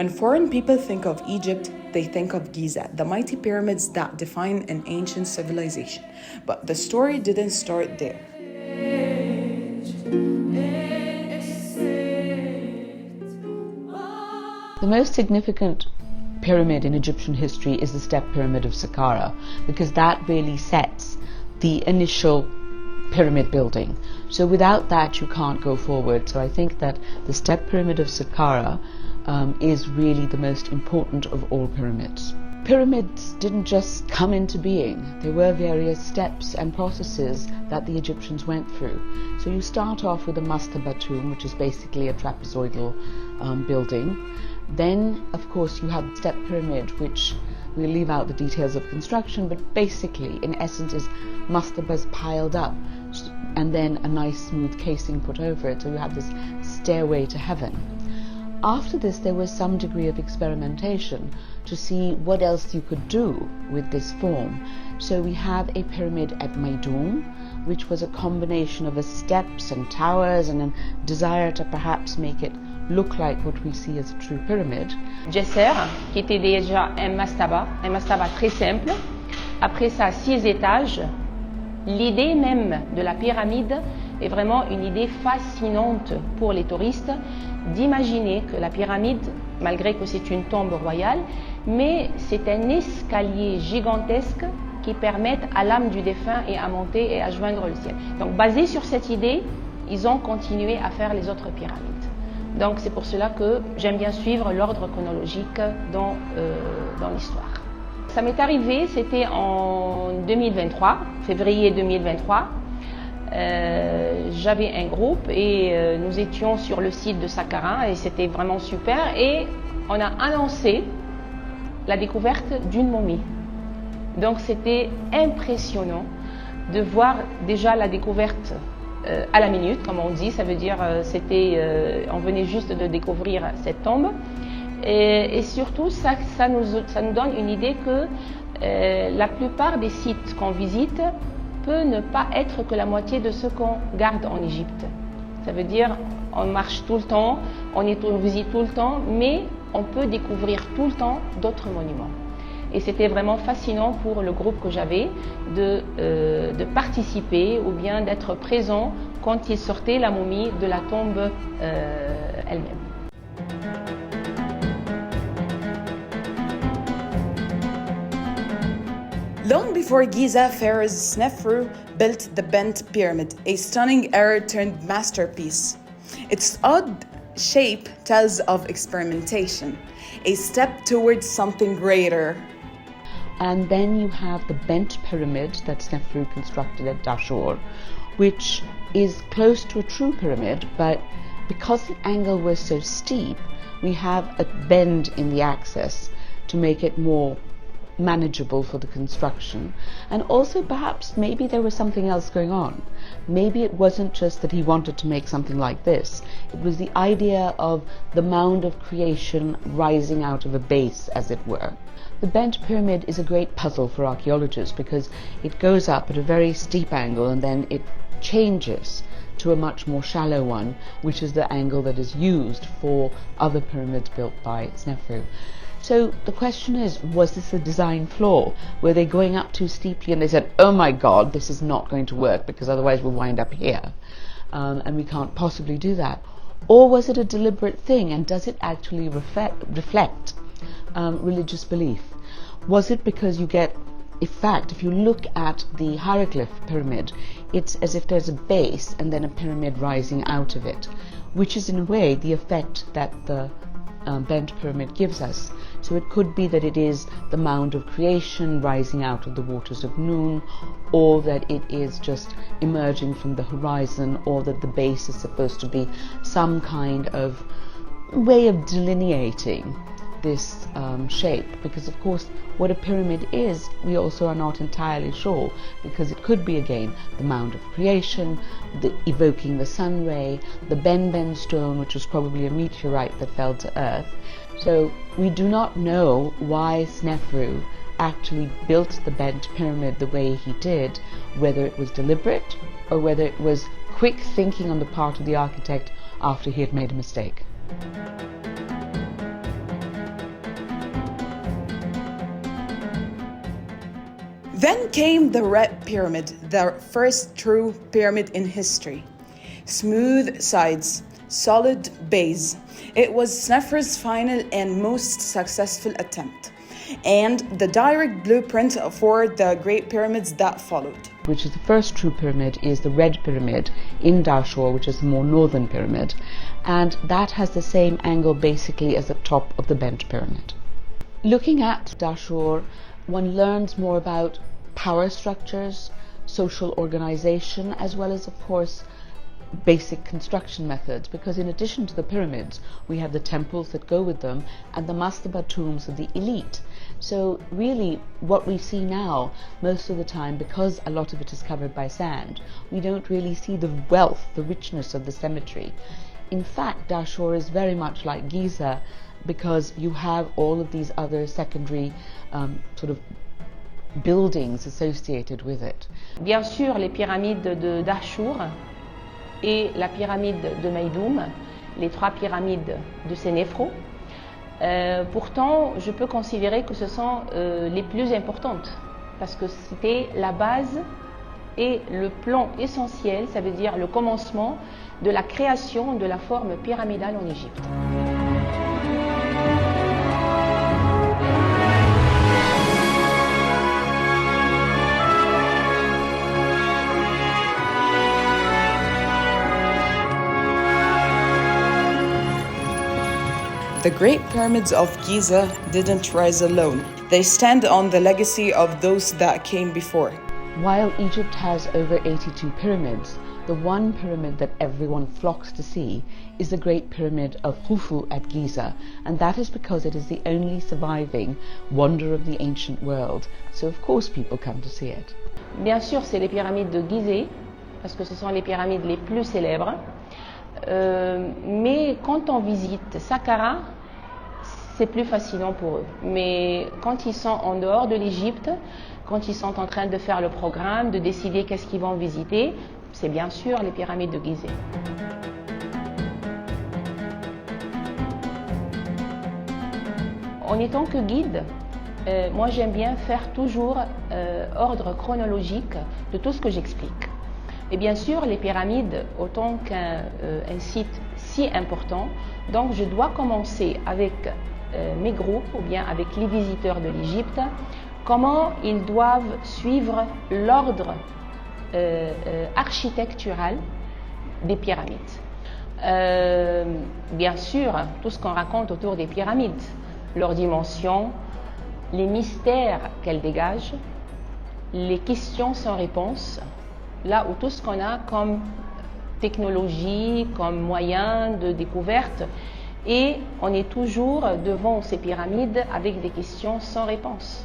When foreign people think of Egypt, they think of Giza, the mighty pyramids that define an ancient civilization. But the story didn't start there. The most significant pyramid in Egyptian history is the Step Pyramid of Saqqara, because that really sets the initial pyramid building. So without that you can't go forward. So I think that the Step Pyramid of Saqqara is really the most important of all pyramids. Pyramids didn't just come into being. There were various steps and processes that the Egyptians went through. So you start off with a mastaba tomb, which is basically a trapezoidal building. Then, of course, you have the Step Pyramid, which we'll leave out the details of construction, but basically, in essence, is mastabas piled up and then a nice smooth casing put over it. So you have this stairway to heaven. After this, there was some degree of experimentation to see what else you could do with this form. So we have a pyramid at Maidoum, which was a combination of steps and towers and a desire to perhaps make it look like what we see as a true pyramid. Djesser, qui était déjà un mastaba très simple. Après ça, 6 étages. L'idée même de la pyramide est vraiment une idée fascinante pour les touristes, d'imaginer que la pyramide, malgré que c'est une tombe royale, mais c'est un escalier gigantesque qui permet à l'âme du défunt et à monter et à joindre le ciel. Donc basé sur cette idée, ils ont continué à faire les autres pyramides. Donc c'est pour cela que j'aime bien suivre l'ordre chronologique dans l'histoire. Ça m'est arrivé, c'était en 2023, février 2023. J'avais un groupe et nous étions sur le site de Saqqara et c'était vraiment super. Et on a annoncé la découverte d'une momie. Donc c'était impressionnant de voir déjà la découverte à la minute, comme on dit. Ça veut dire on venait juste de découvrir cette tombe. Et surtout, ça nous donne une idée que la plupart des sites qu'on visite peut ne pas être que la moitié de ce qu'on garde en Égypte. Ça veut dire on marche tout le temps, on visite tout le temps, mais on peut découvrir tout le temps d'autres monuments. Et c'était vraiment fascinant pour le groupe que j'avais de participer ou bien d'être présent quand il sortait la momie de la tombe elle-même. Long before Giza, Pharaoh Snefru built the Bent Pyramid, a stunning error-turned masterpiece. Its odd shape tells of experimentation, a step towards something greater. And then you have the Bent Pyramid that Snefru constructed at Dashur, which is close to a true pyramid, but because the angle was so steep, we have a bend in the axis to make it more manageable for the construction. And also perhaps maybe there was something else going on. Maybe it wasn't just that he wanted to make something like this. It was the idea of the mound of creation rising out of a base, as it were. The Bent Pyramid is a great puzzle for archaeologists because it goes up at a very steep angle and then it changes to a much more shallow one, which is the angle that is used for other pyramids built by Snefru. So the question is, was this a design flaw? Were they going up too steeply and they said, oh my God, this is not going to work because otherwise we'll wind up here and we can't possibly do that? Or was it a deliberate thing, and does it actually reflect religious belief? Was it because you get, in fact, if you look at the hieroglyph pyramid, it's as if there's a base and then a pyramid rising out of it, which is in a way the effect that the Bent Pyramid gives us. So it could be that it is the mound of creation rising out of the waters of Noon, or that it is just emerging from the horizon, or that the base is supposed to be some kind of way of delineating this shape, because of course what a pyramid is we also are not entirely sure, because it could be again the mound of creation, evoking the sun ray, the Ben stone, which was probably a meteorite that fell to earth. So we do not know why Snefru actually built the Bent Pyramid the way he did, whether it was deliberate or whether it was quick thinking on the part of the architect after he had made a mistake. Then came the Red Pyramid, the first true pyramid in history. Smooth sides, solid base. It was Snefru's final and most successful attempt, and the direct blueprint for the Great Pyramids that followed. Which is the first true pyramid, is the Red Pyramid in Dashur, which is the more northern pyramid, and that has the same angle basically as the top of the bent pyramid. Looking at Dashur, one learns more about power structures, social organization, as well as, of course, basic construction methods, because in addition to the pyramids, we have the temples that go with them and the mastaba tombs of the elite. So really what we see now, most of the time, because a lot of it is covered by sand, we don't really see the wealth, the richness of the cemetery. In fact, Dashur is very much like Giza, because you have all of these other secondary sort of buildings associated with it. Bien sûr, les pyramides de Dashur et la pyramide de Meydoum, les trois pyramides de Sénéfro. Pourtant, je peux considérer que ce sont les plus importantes, parce que c'était la base et le plan essentiel, ça veut dire le commencement de la création de la forme pyramidale en Égypte. The Great Pyramids of Giza didn't rise alone. They stand on the legacy of those that came before. While Egypt has over 82 pyramids, the one pyramid that everyone flocks to see is the Great Pyramid of Khufu at Giza, and that is because it is the only surviving wonder of the ancient world. So of course people come to see it. Bien sûr, c'est les pyramides de Gizeh, parce que ce sont les pyramides les plus célèbres. Mais quand on visite Saqqara, c'est plus fascinant pour eux. Mais quand ils sont en dehors de l'Égypte, quand ils sont en train de faire le programme, de décider qu'est-ce qu'ils vont visiter, c'est bien sûr les pyramides de Gizeh. En étant que guide, moi j'aime bien faire toujours ordre chronologique de tout ce que j'explique. Et bien sûr, les pyramides, autant qu'un site si important, donc je dois commencer avec mes groupes ou bien avec les visiteurs de l'Égypte, comment ils doivent suivre l'ordre architectural des pyramides. Bien sûr, tout ce qu'on raconte autour des pyramides, leurs dimensions, les mystères qu'elles dégagent, les questions sans réponse, là où tout ce qu'on a comme technologie, comme moyen de découverte, et on est toujours devant ces pyramides avec des questions sans réponse.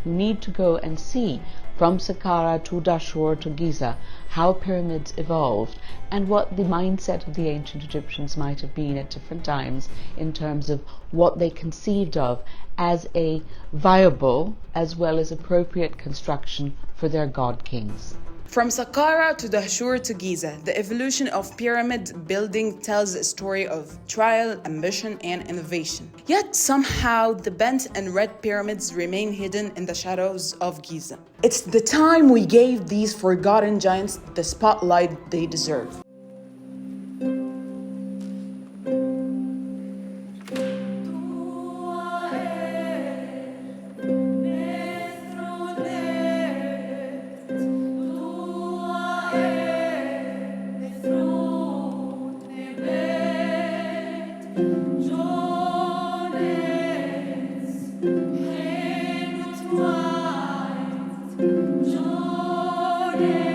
You need to go and see from Saqqara to Dashur to Giza how pyramids evolved and what the mindset of the ancient Egyptians might have been at different times in terms of what they conceived of as a viable as well as appropriate construction for their god kings. From Saqqara to Dashur to Giza, the evolution of pyramid building tells a story of trial, ambition, and innovation. Yet somehow the bent and red pyramids remain hidden in the shadows of Giza. It's the time we gave these forgotten giants the spotlight they deserve. Jordan.